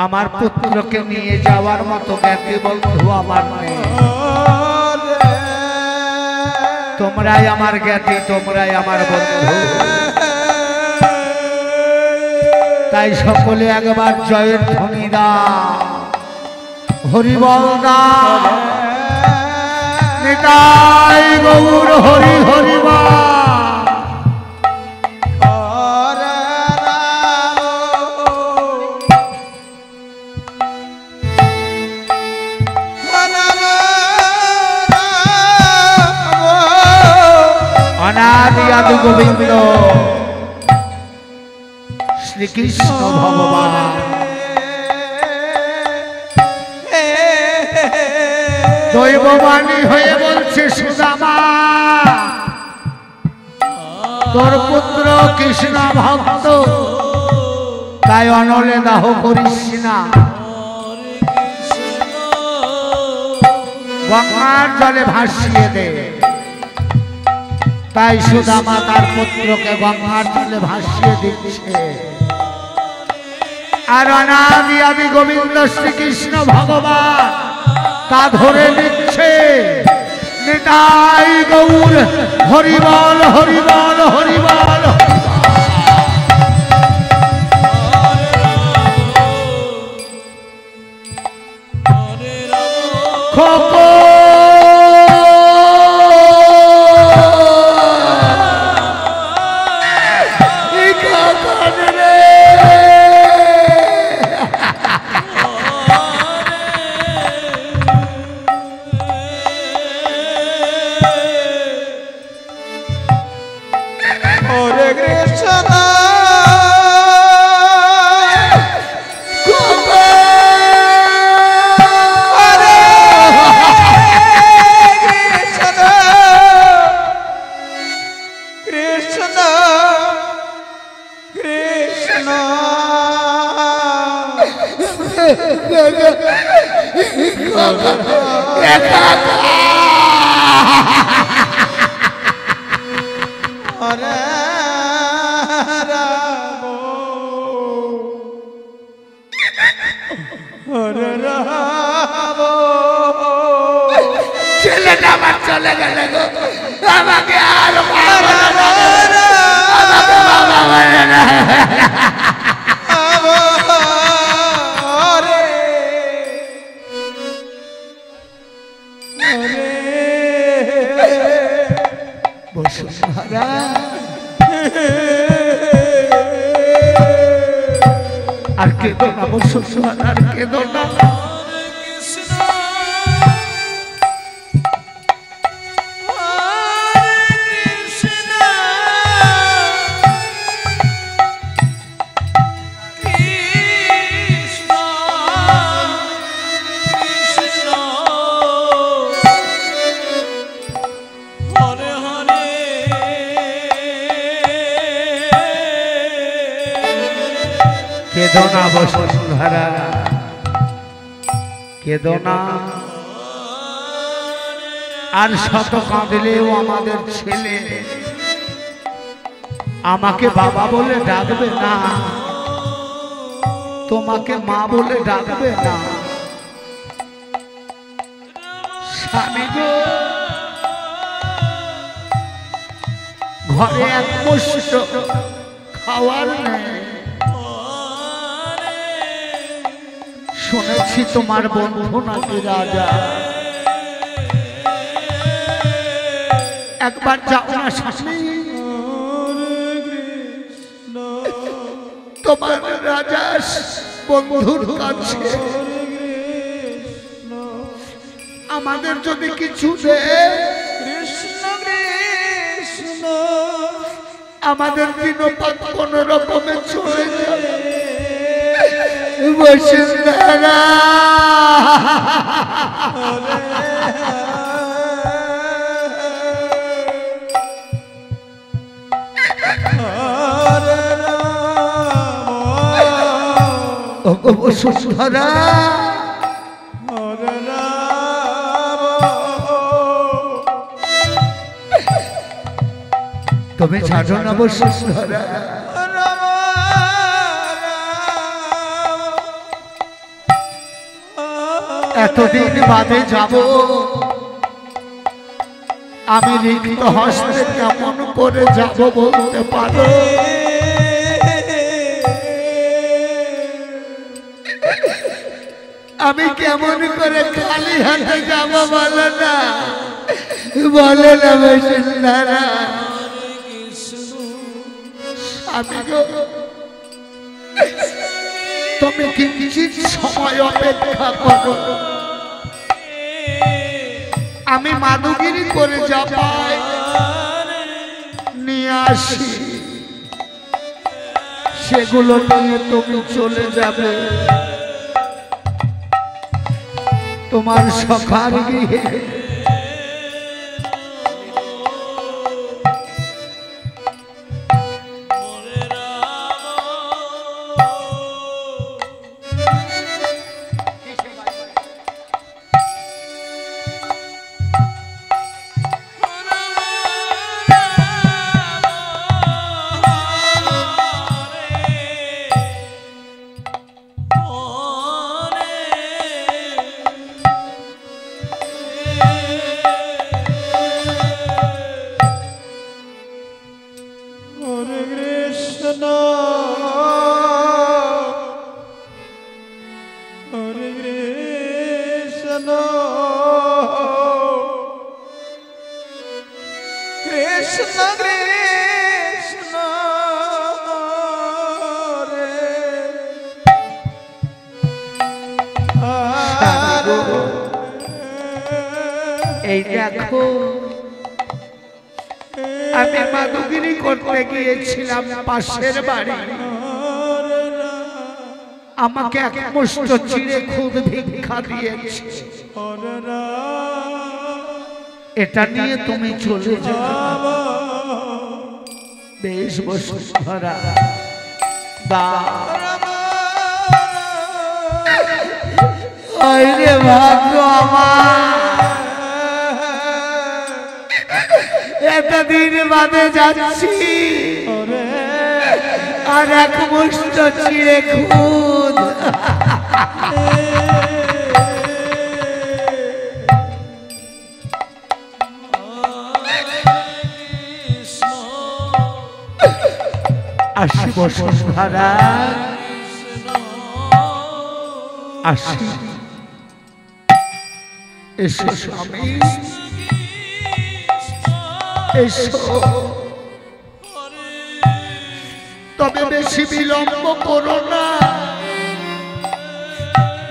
আমার পুত্রকে নিয়ে যাওয়ার মতো জ্ঞাতি বন্ধু আমার নেই। তোমরাই আমার জ্ঞাতি, তোমরাই আমার বন্ধু। তাই সকলে একবার জয়ের ধ্বনি দাও, হরি বল দাও, নিতাই গৌর হরি হরি বল। অনাদি আদি গোবিন্দ শ্রীকৃষ্ণ ভগবান দৈববাণী হয়ে বলছে, সুদামা তোর পুত্র কৃষ্ণ ভক্ত, তাই অনলে দাহ করিস না, গঙ্গার জলে ভাসিয়ে দে। তাই সুদামা তার পুত্রকে গঙ্গার জলে ভাসিয়ে দিচ্ছে। আর অনাদি আদি গোবিন্দ শ্রীকৃষ্ণ ভগবান তা ধরে নিচ্ছে। নিতাই গৌর হরি বল হরি বল হরি বল। খোকো ছেলেটা আমার চলে গেল গো, আমাকে আর বসুন্ধরা আর কেঁদো না, বসুন্ধরা আর কেঁদো না। কেঁদো না বসুন্ধরা, কেঁদো না। আর শত কাঁদলেও আমাদের ছেলে আমাকে বাবা বলে ডাকবে না, তোমাকে মা বলে ডাকবে না। স্বামী গো, ঘরে এক মুষ্ট খাওয়ার নেই। শুনেছি তোমার বন্ধু নাকি রাজা, একবার যাও না স্বামী, তোমার রাজা বন্ধুর কাছে আমাদের যদি কিছু দেয়, আমাদের দিনপাত কোন রকমে চলে যাবে। বসুন্ধরা বসুন্ধরা তুমি ছাড়ো না বসুন্ধরা। এতদিন বাদে যাব, আমি রিক্ত হস্তে কেমন করে যাব বলতে পারো? আমি কেমন করে খালি হাতে যাব বলো না, বলে না বসুন্ধরা। আমি গো, তুমি কিঞ্চিত সময় অপেক্ষা করো, আমি মাদুগিরি করে যাবাই নিয়ে আসি, সেগুলো নিয়ে তুমি চলে যাবে তোমার সখার গৃহে। এই দেখো, আমি মাদুগিরি করতে গিয়েছিলাম পাশের বাড়ি, আমাকে এক মুষ্ট চিড়ে খুদ ভিক্ষা দিয়েছে, এটা নিয়ে তুমি চলে যাও। বেশ বসুন্ধরা, রে ভাগ্য আমার, এতদিন বাদে যাচ্ছি আর এক মুষ্ট চিড়ে খুদ। আসি বসুন্ধরা, আসি, এসো স্বামী, এসো। তবে বেশি বিলম্ব করো না,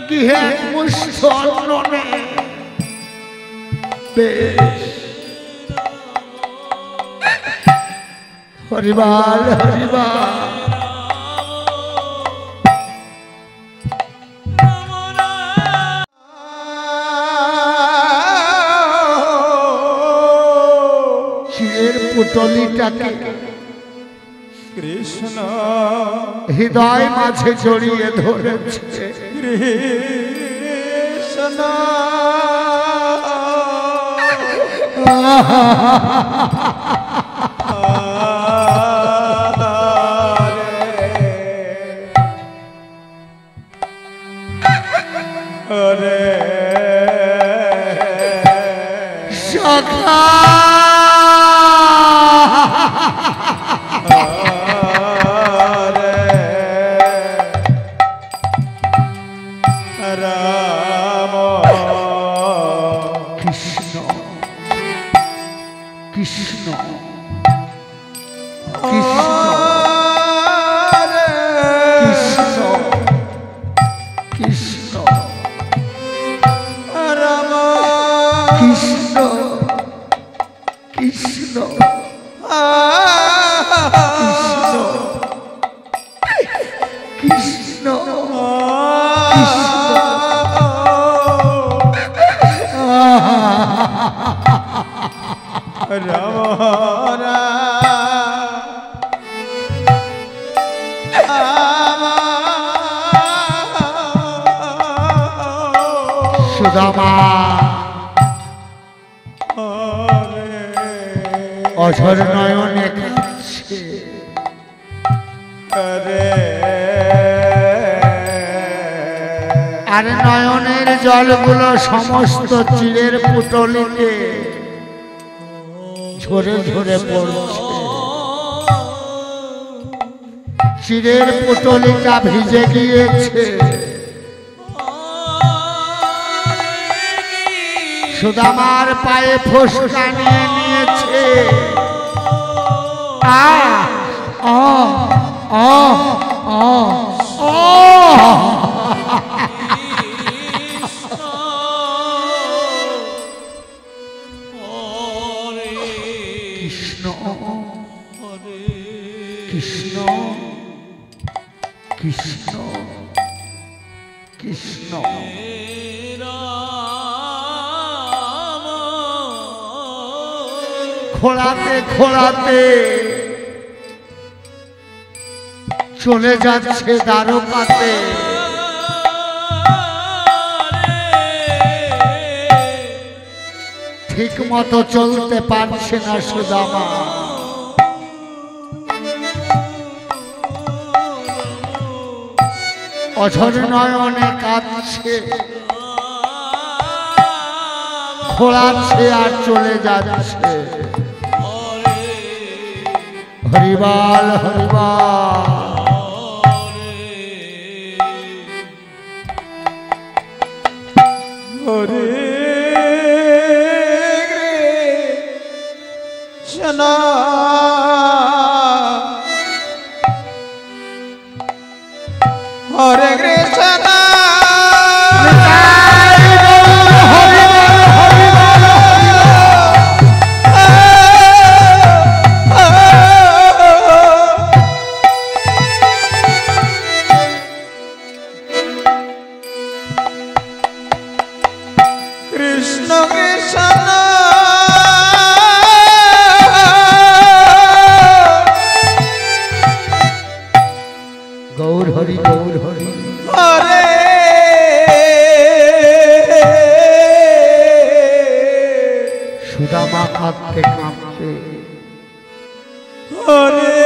গৃহে মুষ্ট অন্ন নেই। বেশ, হরিবাল হরিবাল। পুটলিটাকে কৃষ্ণ হৃদয় মাঝে জড়িয়ে ধরেছে। কৃষ্ণ সখা সুদামা অঝর নয়নে কাঁদছে। আর নয়নের জলগুলো সমস্ত চিরের পুটলিতে ঝরে ঝরে পড়ছে। চিরের পুটলিটা ভিজে গিয়েছে। সুদামার পায়ে ফোসকা নিয়ে নিয়েছে। আ আ আ আ কৃষ্ণ কৃষ্ণ কৃষ্ণ কৃষ্ণ খোলাতে খোলাতে চলে যাচ্ছে দ্বারকাতে। ঠিক মতো চলতে পারছে না সুদামা। অঝর নয়নে কাঁদছে, খোলাচ্ছে আর চলে যাচ্ছে। হরিবাল হরিবাল। হরে কৃষ্ণ হরে কৃষ্ণ কৃষ্ণ কৃষ্ণ গৌর হরি গৌর হরি। হরে সুদামা কাঁদতে কাঁদতে হরে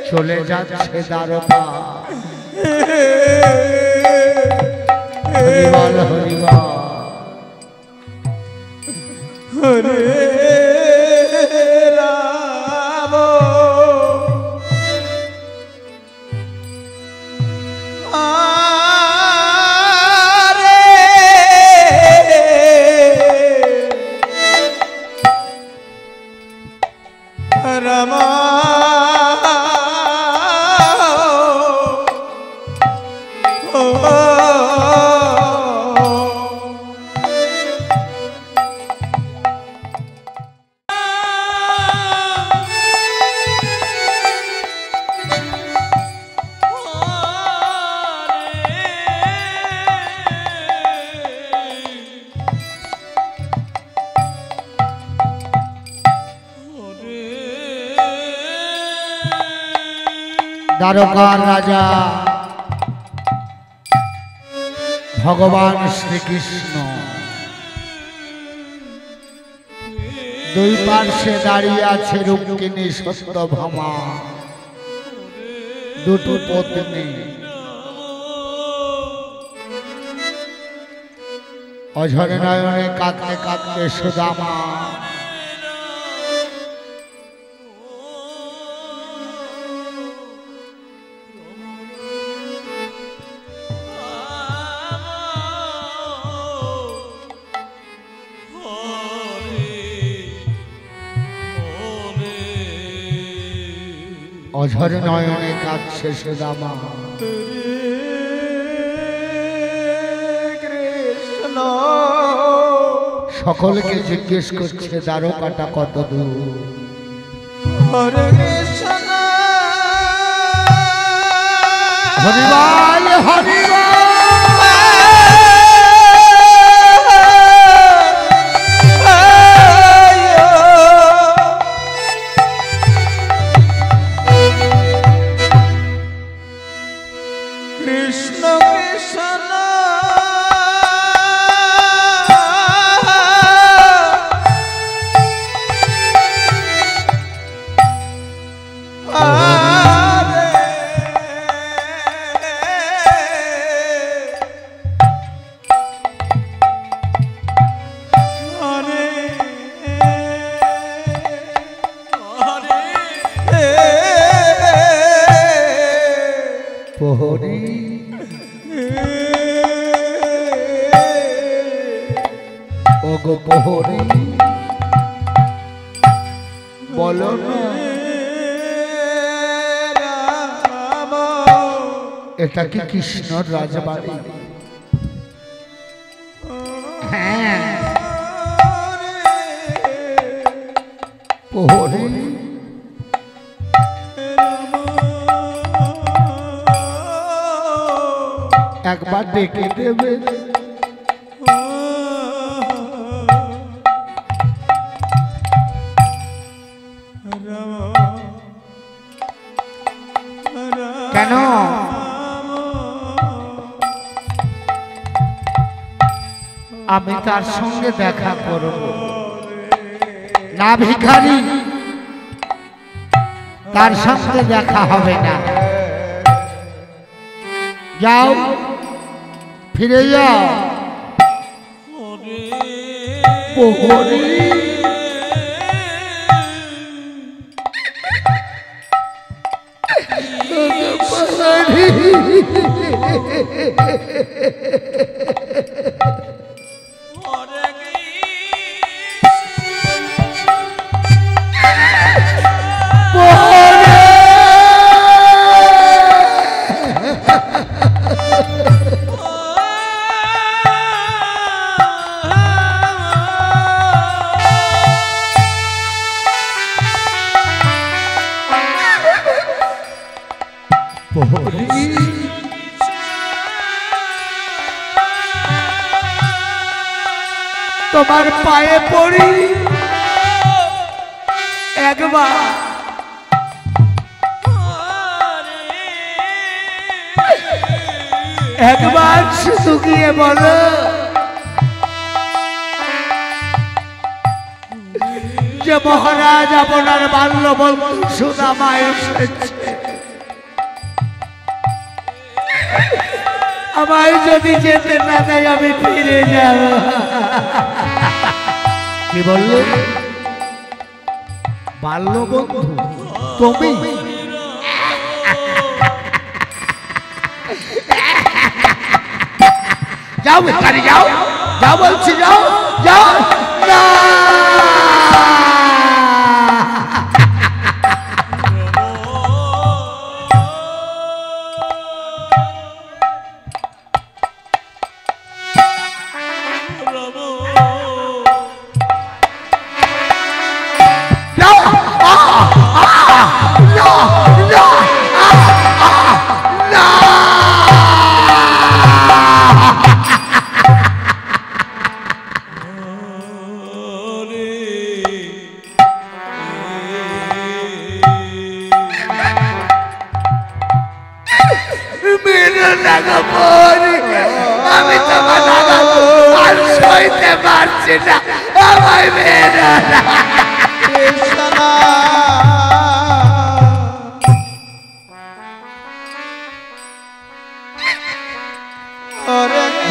চলে যাচ্ছে দ্বারকা। হরিবাল হরিবাল। হরে রাম হরে রাম দ্বারকার রাজা ভগবান শ্রীকৃষ্ণ দুই পার্শ্বে দাঁড়িয়ে আছে রুক্মিণী সত্যভামা, দুটো পত্নী। অঝরে নয়নে কাঁদতে কাঁদতে সুদামা অঝরে নয়নে কাঁদছে সুদামা। কৃষ্ণ সকলকে জিজ্ঞেস করছে দ্বারকাটা কত দূর। হরে কৃষ্ণ হরিবাল হরিবাল। কৃষ্ণ কৃষ্ণ হরে প্রহরী ওগো প্রহরী বলো না এটা কি কৃষ্ণর রাজবাড়ি? হ্যাঁ প্রহরী একবার ডেকে দেবে? কেন? আমি তার সঙ্গে দেখা করব না ভিখারি, তার সঙ্গে দেখা হবে না। যাও ফিরে যাও। প্রহরী তোমার পায়ে পড়ি একবার, একবার শুধু গিয়ে বলো যে মহারাজ আপনার বাল্য বন্ধু সুদামা এসেছে, আমায় যদি যেতে না দেয় আমি ফিরে যাব। কি বলল? বাল্য বন্ধু তুমি? যাও বেকারি যাও, যাও বলছি যাও, যাও না। আমি তোমার আর সইতে পারছি না, আমায় মেরে না।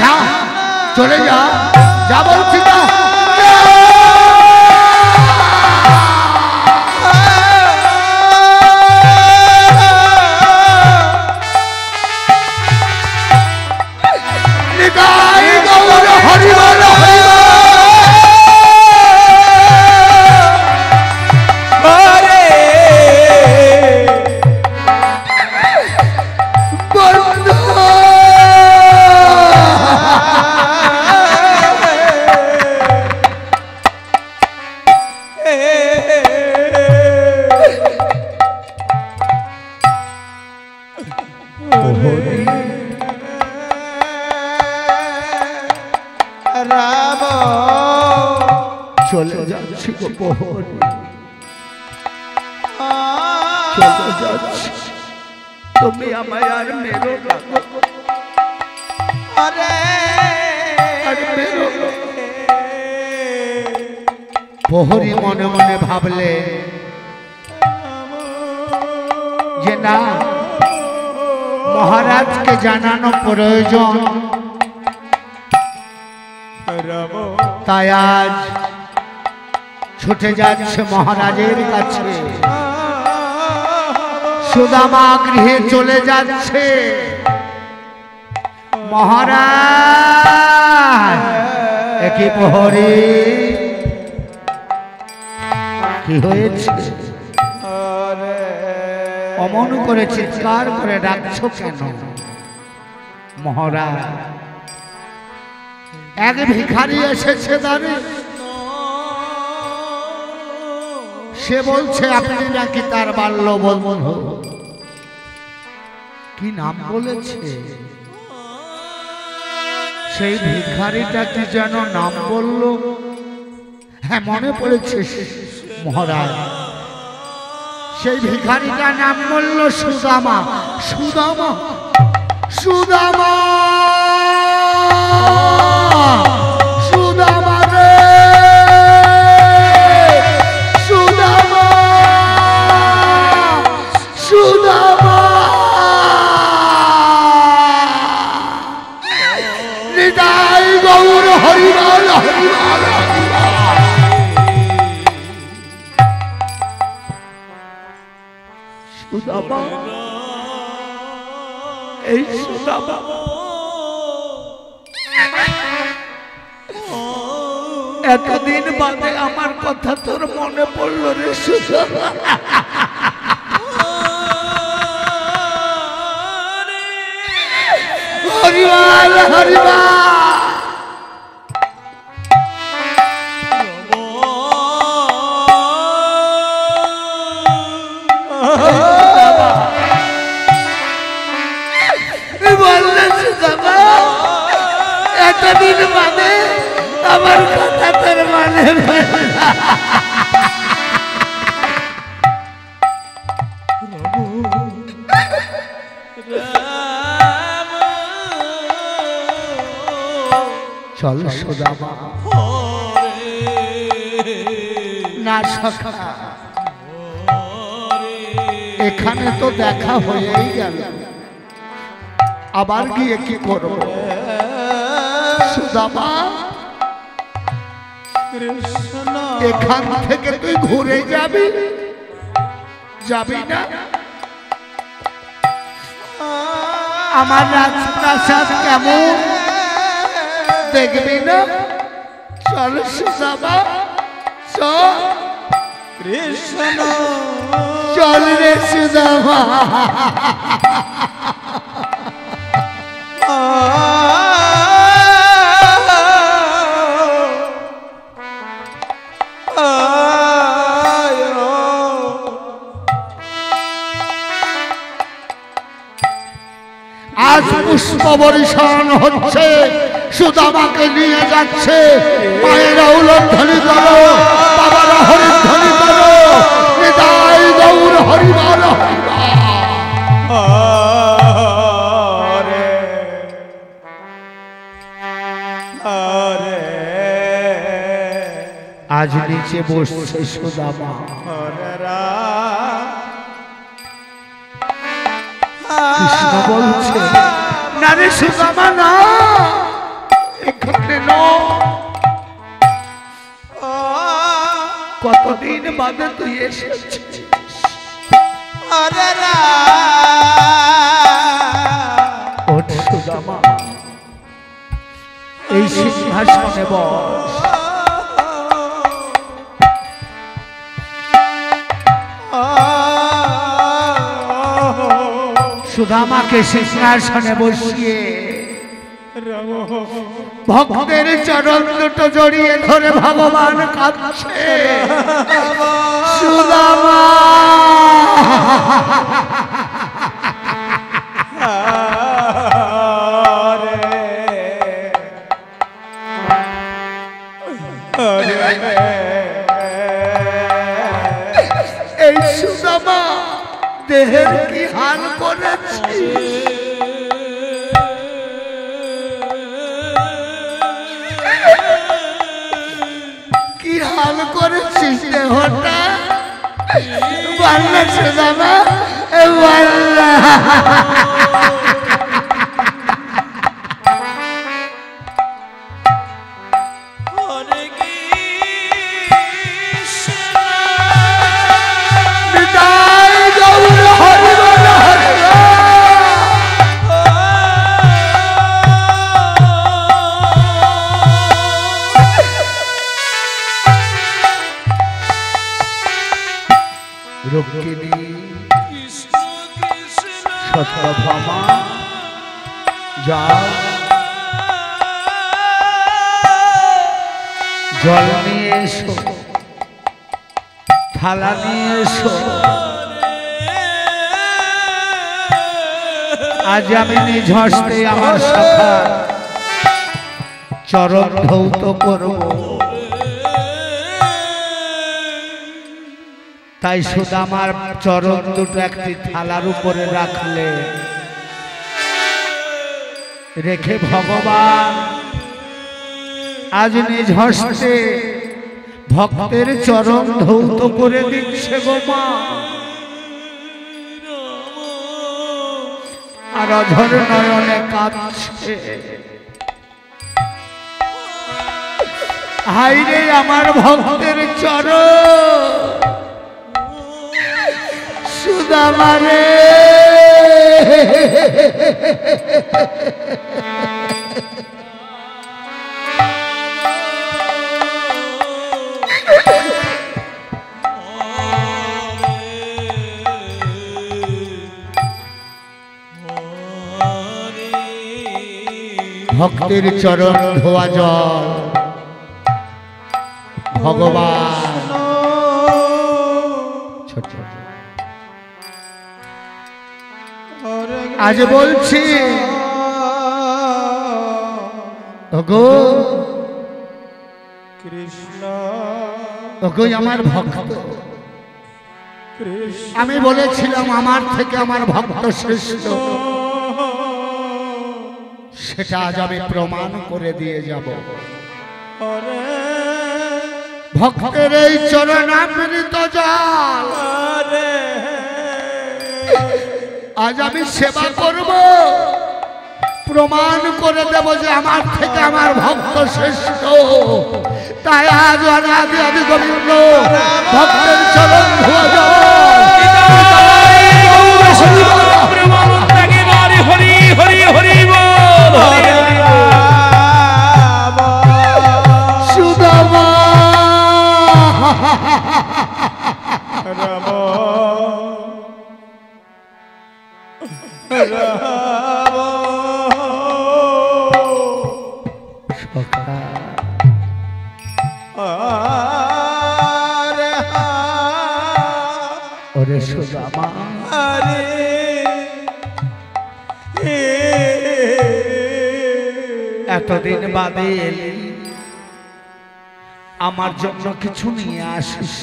যা চলে যা, যা বলছি না। চলে যাচ্ছি গো প্রহরী, চলে যাচ্ছি, তুমি আমায় আর মেরো না। প্রহরী মনে মনে ভাবলে যে না, মহারাজকে জানানো প্রয়োজন, তাই আজ ছুটে যাচ্ছে মহারাজের কাছে। সুদামা গৃহে চলে যাচ্ছে। মহারাজ একই প্রহরী কি হয়েছে? অমন করে চিৎকার করে ডাকছো কেন? মহারাজ এক ভিখারি এসেছে দ্বারে, সে বলছে আপনি নাকি তার বাল্য বন্ধু। কি নাম বলেছে? সেই ভিখারিটা কি যেন নাম বলল? হ্যাঁ মনে পড়েছে মহারাজ, সেই ভিখারিটার নাম বলল সুদামা। সুদামা সুদামা সুদামা রে সুদামা সুদামা নিতাই গৌর হরিবল হরিবল সুদামা। এই সুদামা এতদিন বাদে আমার কথা তোর মনে পড়লো রে সুদামা। হরিবল হরিবল এতদিন মানে আমার কথা তোর মানে চল সুদামা না সখা, এখানে তো দেখা হয়েই গেল, আবার গিয়ে কি করব? সুদামা এখান থেকে তুই ঘুরে যাবি, যাবি না? আমার রাজপ্রাসাদ কেমন দেখবি না? চল সুদামা চল, কৃষ্ণ চল রে সুদামা। আজ পুষ্প বর্ষণ হচ্ছে, সুদামাকে নিয়ে যাচ্ছে। মায়েরা উলধ্বনি করো, বাবারা হরিধ্বনি করো, নিতাই গৌর হরিবল আজ নিচে বসছে সুদামা। কৃষ্ণ বলছে না রে সুদামা না, এখানে কতদিন বাদে তুই এসেছিস। ওঠ সুদামা, এই সিংহাসনে বস। সুদামাকে সিংহাসনে বসিয়ে ভক্তের চরণ দুটো জড়িয়ে ধরে ভগবান কাঁদছে। সুদামা এই সুদামা দেহের কি হাল করেছি, কি হাল করেছিস দেহটা। বাল্লা সুদামা বাল্লা নিতাই গৌর হরিবল সত্যভামা যাও, জল নিয়ে এসো, থালা নিয়ে এসো। আজ আমি নিজ হস্তে আমার সখা চরণ ধৌত করব। তাই শুধু আমার চরণ দুটো একটি থালার উপরে রাখলে রেখে ভগবান আজ নিজ হস্তে ভক্তের চরণ ধৌত করে দিচ্ছে গো মা। আর অধর নয়নে কাঁদছে, হাইরে আমার ভক্তের চরণ সুদামা রে। ভক্তের চরণ ধোয়া জল ভগবান। আজ বলছি ওগো কৃষ্ণ, ওগো আমার ভক্ত। আমি বলেছিলাম আমার থেকে আমার ভক্ত শ্রেষ্ঠ, সেটা আজ আমি প্রমাণ করে দিয়ে যাব। ভক্তের এই চরণামৃত জল আজ আমি সেবা করব, প্রমাণ করে দেব যে আমার থেকে আমার ভক্ত শ্রেষ্ঠ। তাই আজ অনাদি আদি গোবিন্দ ভক্তের চরণ ধোয়া জল হরি হরি হরি বল। সুদামা রাম রাম সখা আরে ওরে সুদামা, আরে এতদিন বাদে এলি, আমার জন্য কিছু নিয়ে আসিস।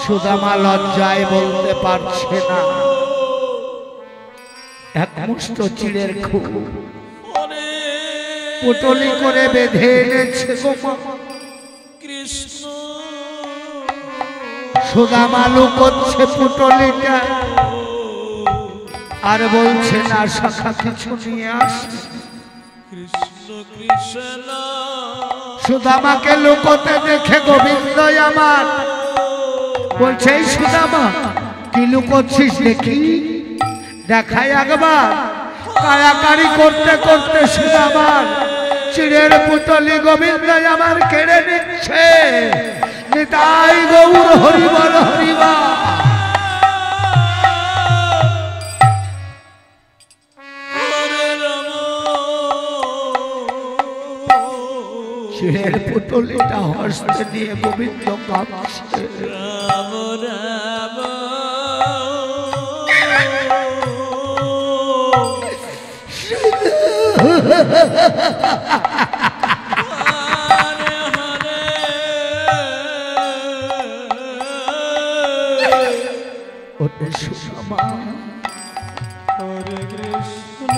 সুদামা লজ্জায় বলতে পারছে না। এক মুষ্ট চিড়ের খুব পুটলি করে বেঁধে এনেছে গো মা। সুদামা লুকোচ্ছে পুটলিটা আর বলছে না সখা কিছু নিয়ে আস। সুদামাকে লুকোতে দেখে গোবিন্দ আমার বলছে এই সুদামা কি লুকোচ্ছিস দেখি, দেখাই একবার। কায়াকারি করতে করতে সুদামার চিড়ের পুটলি গোবিন্দ আমার কেড়ে নিচ্ছে। নিতাই গৌর হরিবল হরিবা। চিড়ের পুটলিটা হস্তে নিয়ে গোবিন্দ কাঁপছে। রাম রাম ওরে সুদামা, হরে কৃষ্ণ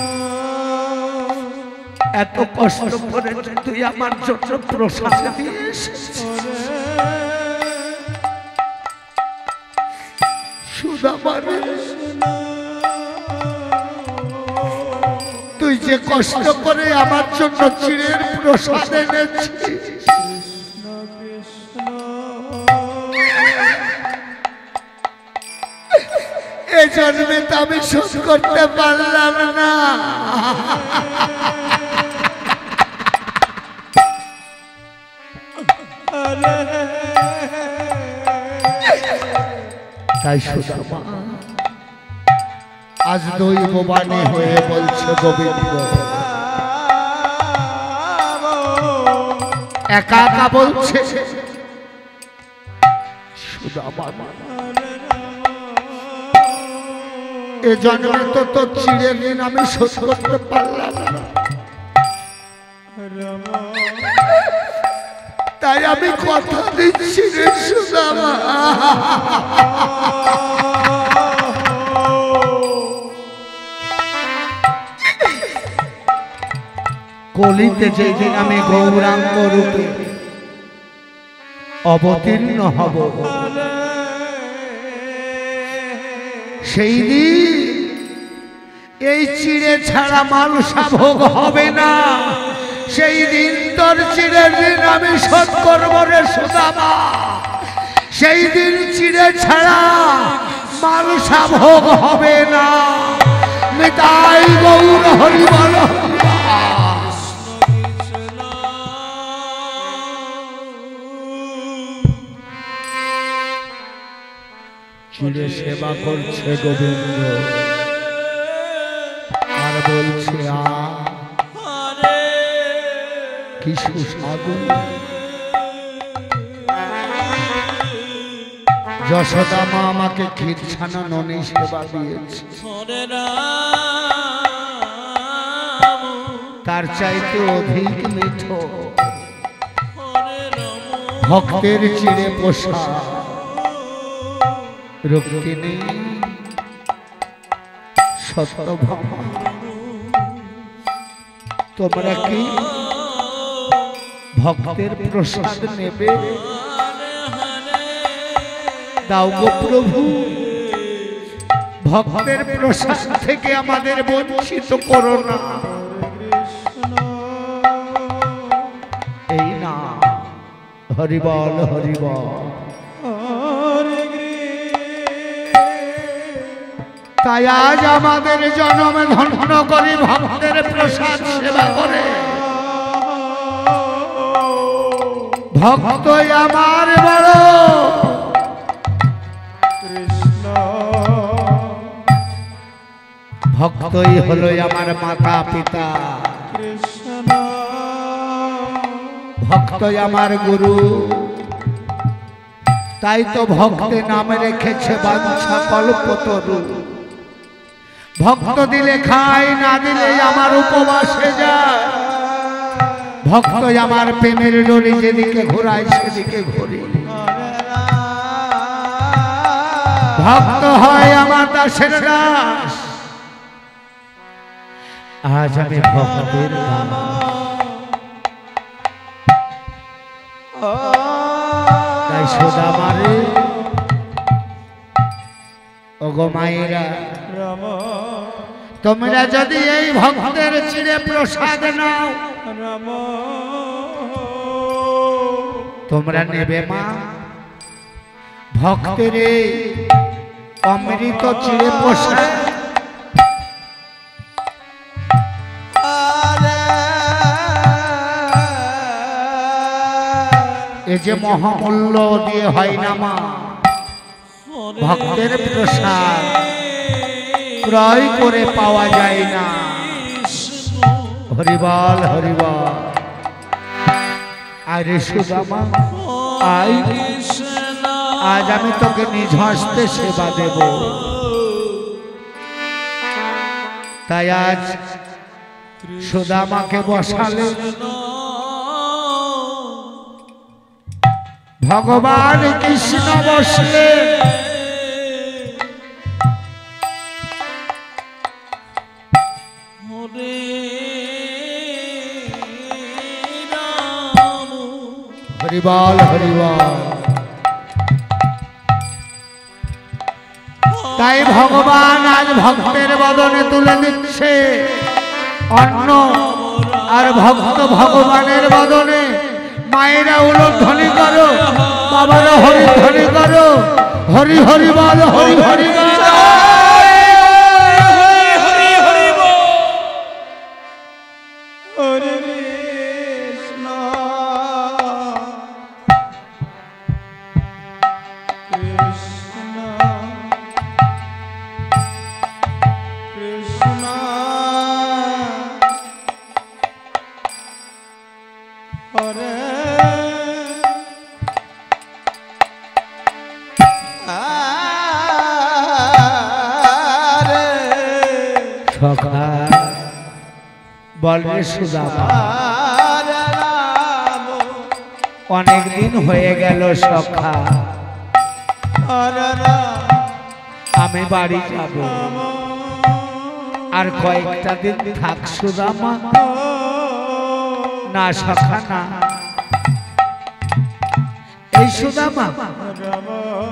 এত কষ্ট করে তুই আমার জন্য প্রসাদ দিয়ে এসেছিস। সুদামা রে, তুই যে কষ্ট করে আমার জন্য চিড়ের প্রসাদ এনেছিস, এই জন্মে তো আমি শোধ করতে পারলাম না। তাই সুদামা আজ দৈব বাণী হয়ে বলছে গোবিন্দ একা একা বলছে সুদামা এ জন্মে তো তোর চিড়ে দিন আমি শোধ করতে পারলাম না, তাই আমি কথা দিচ্ছি রে সুদামা কলিতে যেদিন আমি গৌরাঙ্গ রূপে অবতীর্ণ হব সেই দিন এই চিড়ে ছাড়া মালসা ভোগ হবে না, সেই দিন তোর চিড়ের দিন আমি শোধ করবো রে সুদামা, সেই দিন চিড়ে ছাড়া মালসা ভোগ হবে না। নিতাই গৌর হরি বল চিড়ে সেবা করছে গোবিন্দ আর বলছে কি সুস্বাদু। যশোদা মা আমাকে ক্ষীর ছানা ননি সেবা দিয়েছে, তার চাইতে অধিক মিঠো ভক্তের চিড়ে পোষা রুক্মিণী সত্যভামা তোমরা কি ভক্তের প্রসাদ নেবে? দাও গো প্রভু, ভক্তের প্রসাদ থেকে আমাদের বঞ্চিত করো না। এই না হরিবল হরিবল। তাই আজ আমাদের জন্মে ধন্য করি ভক্তের প্রসাদ সেবা করে। ভক্তই আমার বড় কৃষ্ণ, ভক্তই হলো আমার মাতা পিতা, কৃষ্ণ ভক্তই আমার গুরু। তাই তো ভক্তে নাম রেখেছে বাঞ্ছা কল্পতরু। ভক্ত দিলে খাই, না দিলে আমার উপবাসে যায়। ভক্ত আমার প্রেমের ডোরি যেদিকে ঘোরায় সেদিকে ঘুরি। ভক্ত হয় আমার দাসের দাস। আজ আমি ভক্তের দাস। তাই সুদামারে ওগো মায়েরা, রাম তোমরা যদি এই ভক্তের চিড়ে প্রসাদ নাও, রাম তোমরা নেবে মা ভক্তের এই অমৃত চিড়ে প্রসাদ। এ যে মহামূল্য দিয়ে হয় না মা, ভক্তের প্রসাদ ক্রয় করে পাওয়া যায় না। হরিবল হরিবল। আরে সুদামা আয়, আজ আমি তোকে নিজ হস্তে সেবা দেব। তাই আজ সুদামাকে বসালে ভগবান কৃষ্ণ বসলে। হরিবল হরিবল। তাই ভগবান আজ ভক্তের বদনে তুলে দিচ্ছে অন্ন, আর ভক্ত ভগবানের বদনে। মায়েরা উলধ্বনি করো, বাবারা হরি ধ্বনি করো। হরি হরি বল, হরি হরি বল। হরে কৃষ্ণ, কৃষ্ণ সখা বল রে সুদামা, অনেক দিন হয়ে গেল সখা, আমি বাড়ি যাব, আর কয়েকটা দিন থাক সুদামা। না সখা না, এই সুদামা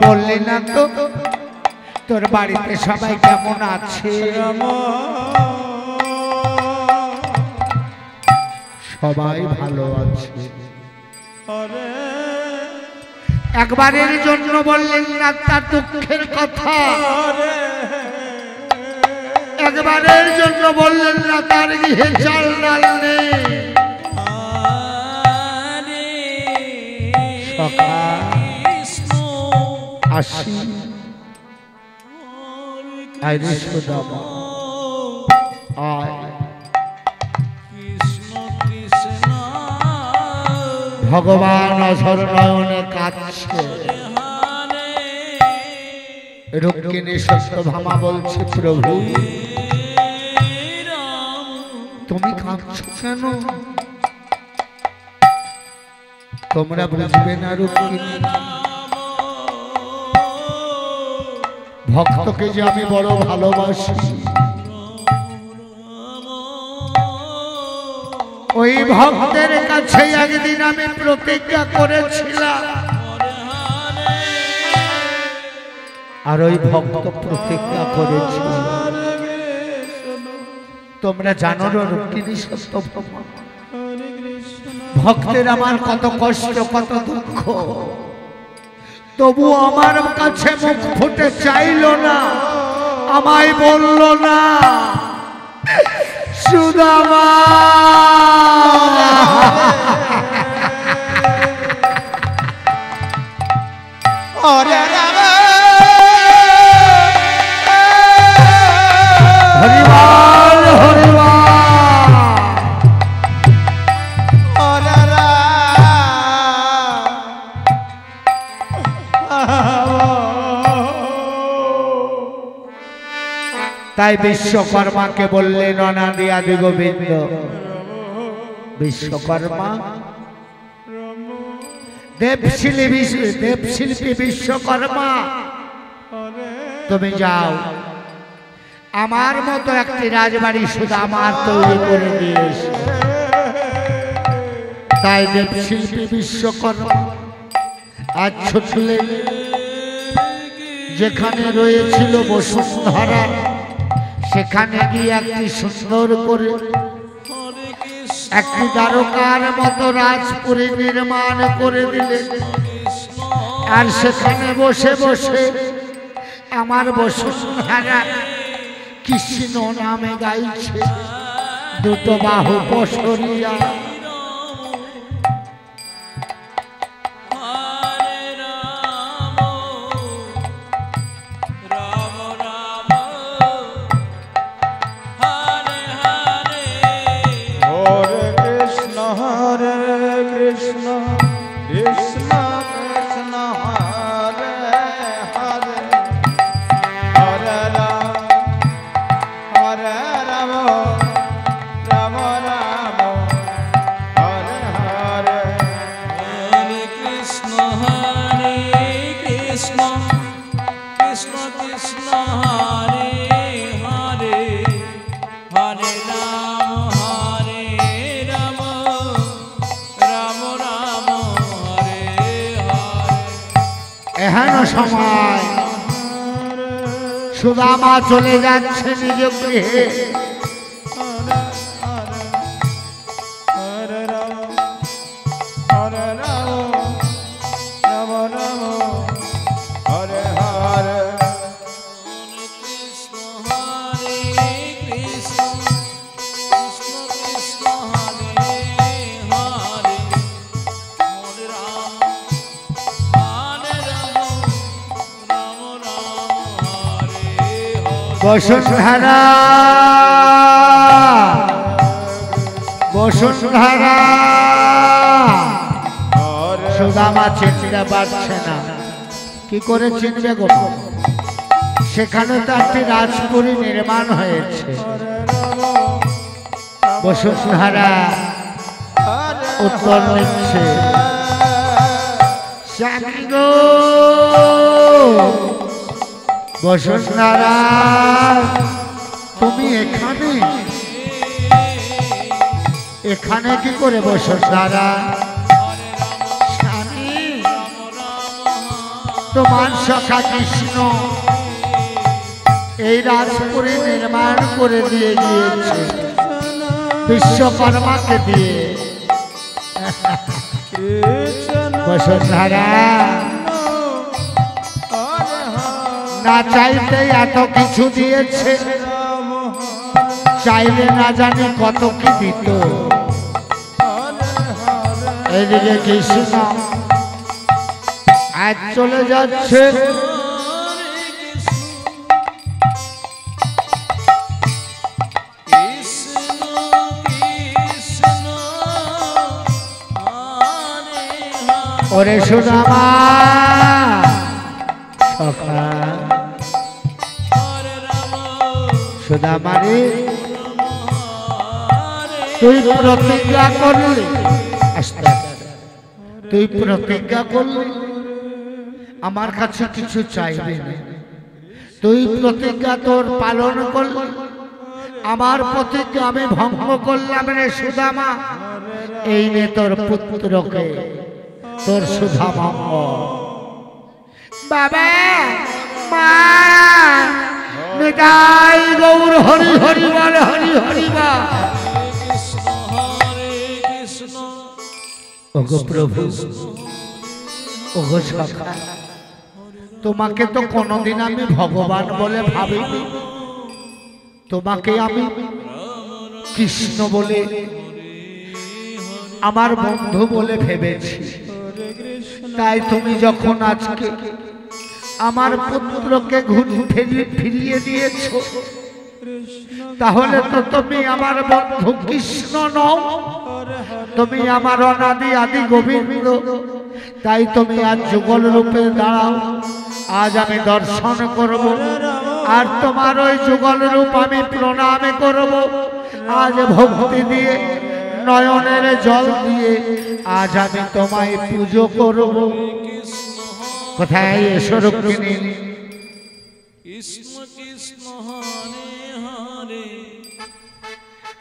বললি না তো তোর বাড়িতে সবাই কেমন আছে? সবাই ভালো আছে। একবারের জন্য বললেন না তার দুঃখের কথা, একবারের জন্য বললেন না তার গৃহে চাল ডাল নেই। সখা আসি, আয় রে সুদামা আয়। ভগবান অঝর নয়নে কাঁদছে, রুক্মিণী সত্যভামা বলছে প্রভু তুমি কাঁদছো কেন? তোমরা বুঝবে না রুক্মিণী, ভক্তকে যে আমি বড় ভালোবাসি, ওই ভক্তের কাছে একদিন আমি প্রতিজ্ঞা করেছিলাম, আর ওই ভক্ত প্রতিজ্ঞা করেছিল। তোমরা জানো না রুক্মিণী সত্যভামা, ভক্তের আমার কত কষ্ট কত দুঃখ, তবু আমার কাছে মুখ ফুটে চাইল না, আমায় বলল না সুদামা। হরিবল হরিবল। তাই বিশ্বকর্মাকে বললেন অনাদি আদি গোবিন্দ, বিশ্বকর্মা দেবশিল্পী বিশ্বকর্মা, তুমি যাও আমার মতো একটি রাজবাড়ি শুধু আমার তৈরি করে দিয়েছে। তাই দেবশিল্পী বিশ্বকর্মা আজ ছুটলেন, যেখানে রয়েছিল বসুন্ধরা সেখানে গিয়ে একটি সুন্দর করে একটি দ্বারকার মতো রাজপুরী নির্মাণ করে দিলেন। আর সেখানে বসে বসে আমার বসুন্ধরা কৃষ্ণ নামে গাইছে, দুটো বাহু পসরিয়া। এহেন সময় সুদামা চলে যাচ্ছে নিজ গৃহে। বসুন্ধরা বসুন্ধরা সুদামা চিনতে পারছে না, কি করে চিনবে গো? সেখানে তো একটি রাজপুরী নির্মাণ হয়েছে, বসুন্ধরা উত্তর নিচ্ছে, স্বামী গো বসুন্ধরা তুমি এখানে এখানে কি করে বসুন্ধরা? স্বামী তোমার সখা কৃষ্ণ এই রাজপুরী নির্মাণ করে দিয়ে গিয়েছে বিশ্বকর্মাকে দিয়ে। বসুন্ধরা না চাইতে এত কিছু দিয়েছে, চাইলে না জানি কত কি দিত। এদিকে কৃষ্ণ আজ চলে যাচ্ছে, ওরে সুদামা সখা সুদামা রে তুই প্রতিজ্ঞা করলি, আস্তে আস্তে তুই প্রতিজ্ঞা করলি আমার কাছে কিছু চাইবি না। তুই প্রতিজ্ঞা তোর পালন করলি, আমার প্রতিজ্ঞা আমি ভঙ্গ করলাম রে সুদামা। এই নে তোর পুত্রকে, তোর সুধামঙ্গ। বাবা মা নিতাই গৌর হরি হরি বল হরি হরি বল। ওগো প্রভু ওগো সখা, তোমাকে তো কোনোদিন আমি ভগবান বলে ভাবিনি, তোমাকে আমি কৃষ্ণ বলে আমার বন্ধু বলে ভেবেছি। তাই তুমি যখন আজকে আমার পুত্রকে ফিরিয়ে দিয়েছ, তাহলে তো তুমি আমার বন্ধু কৃষ্ণ নও, তুমি আমার অনাদি আদি গোবিন্দ। তাই তুমি আজ যুগল রূপে দাঁড়াও, আজ আমি দর্শন করব, আর তোমার ওই যুগল রূপ আমি প্রণাম করব। আজ ভক্তি দিয়ে নয়নের জল দিয়ে আজ আমি তোমায় পুজো করব। কোথায় এসো রুক্মিণী?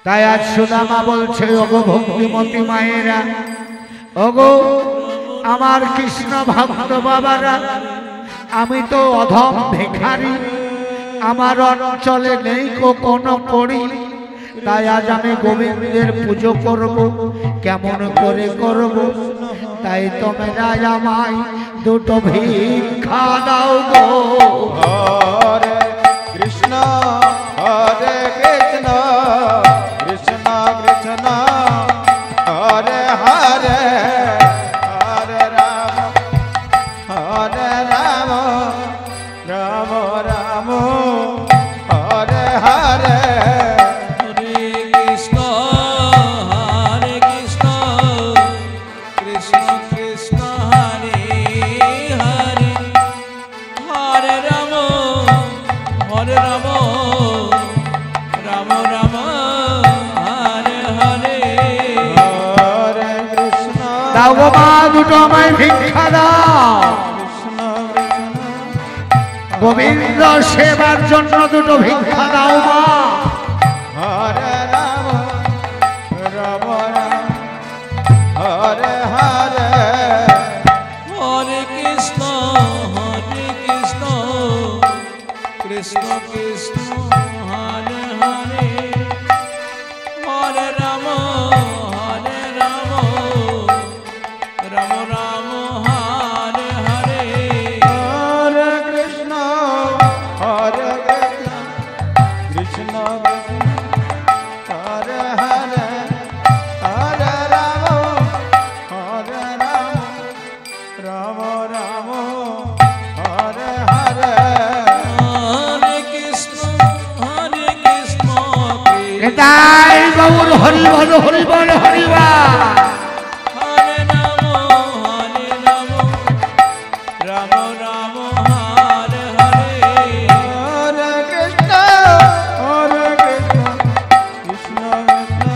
তাই আজ সুদামা বলছে, ওগো ভক্তিমতী মায়েরা, ওগো আমার কৃষ্ণ ভক্ত বাবারা, আমি তো অধম ভিখারি, আমার অঞ্চলে নেই কোনো করি। তাই আজ আমি গোবিন্দের পুজো করব, কেমন করে করব? তাই তোমরা আমায় দুটো ভিক্ষা দাও গো। হরে কৃষ্ণ হরে কৃষ্ণ কৃষ্ণ কৃষ্ণ হরে হরে হরে রাম রাম রাম হরে হরে। দাও গো মা দুটো আমায় ভিক্ষা দাও, গোবিন্দ সেবার জন্য দুটো ভিক্ষা দাও মা। হরে রাম রাম রাম হরে হরে হরে কৃষ্ণ কৃষ্ণ কৃষ্ণ হরে হরে হরে রাম রাম রাম হরে হরে। হরে কৃষ্ণ হরে কৃষ্ণ হরে হরে হরে রাম রাম রাম হরে হরে। হরে কৃষ্ণ তাই গৌর হরি বল হরি বল হরি বল। হরে রাম রাম রাম হরে হরে। হরে কৃষ্ণ কৃষ্ণ কৃষ্ণ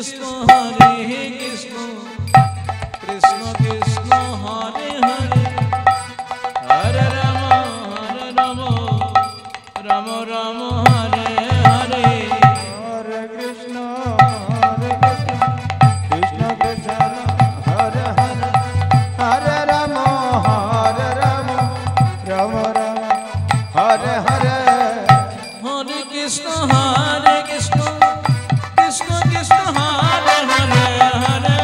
কৃষ্ণ হরে কৃষ্ণ কৃষ্ণ কৃষ্ণ হরে হরে হরে রাম রাম রাম হরে হরে হরে কৃষ্ণ কৃষ্ণ কৃষ্ণ হরে হরে হরে রাম রাম রাম হরে হরে হরে কৃষ্ণ কৃষ্ণ কৃষ্ণ কৃষ্ণ হরে হরে হরে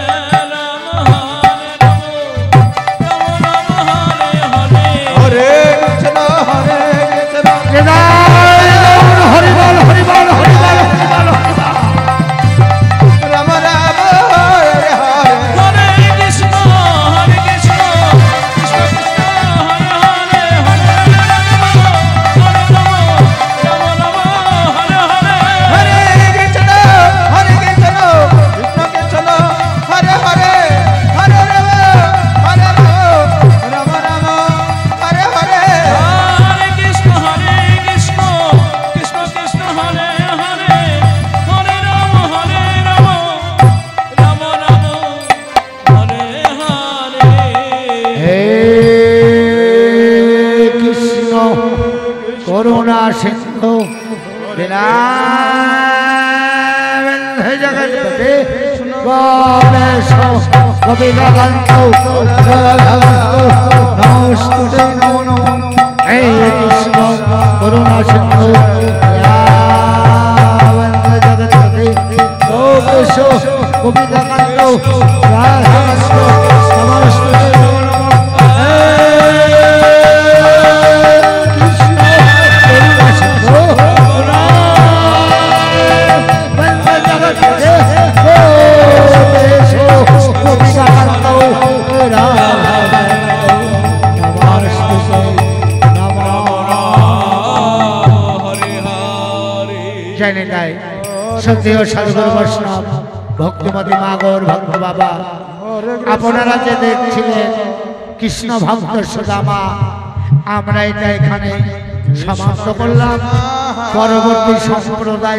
রাম রাম হরে হরে হরে কৃষ্ণ নিতাই গৌর হরি বল হরি বল হরি বল হরি বল হরি বল। রাম রাম হরে হরে হরে কৃষ্ণ কৃষ্ণ কৃষ্ণ হরে হরে হরে রাম রাম হরে হরে হরে কৃষ্ণ কৃষ্ণ কৃষ্ণ হরে হরে হরে রাম রাম রাম হরে হরে হরে কৃষ্ণ কৃষ্ণ কৃষ্ণ হরে হরে হরে রাম রাম রাম হরে হরে হে কৃষ্ণ করুণা সিন্ধু দীনাবন্ধু জগৎপতে গণেশ কবিকান্ত নমস্তুতে নমো নমো। হে কৃষ্ণ করুণা সিন্ধু দীনাবন্ধু জগৎপতে গণেশ কবিকান্ত নমস্তুতে নমো নমো। হে কৃষ্ণ করুণা সিন্ধু দীনাবন্ধু জগৎপতে গণেশ কবিকান্ত হরে হরে জয় নিতাই সত্যি ও সাধুগুরু বৈষ্ণব ভক্তিমতী মাগর ভক্ত বাবা, আপনারা যে দেখছিলেন কৃষ্ণ ভক্ত সুদামা, আমরা এটা এখানে সমাপ্ত করলাম। পরবর্তী সম্প্রদায়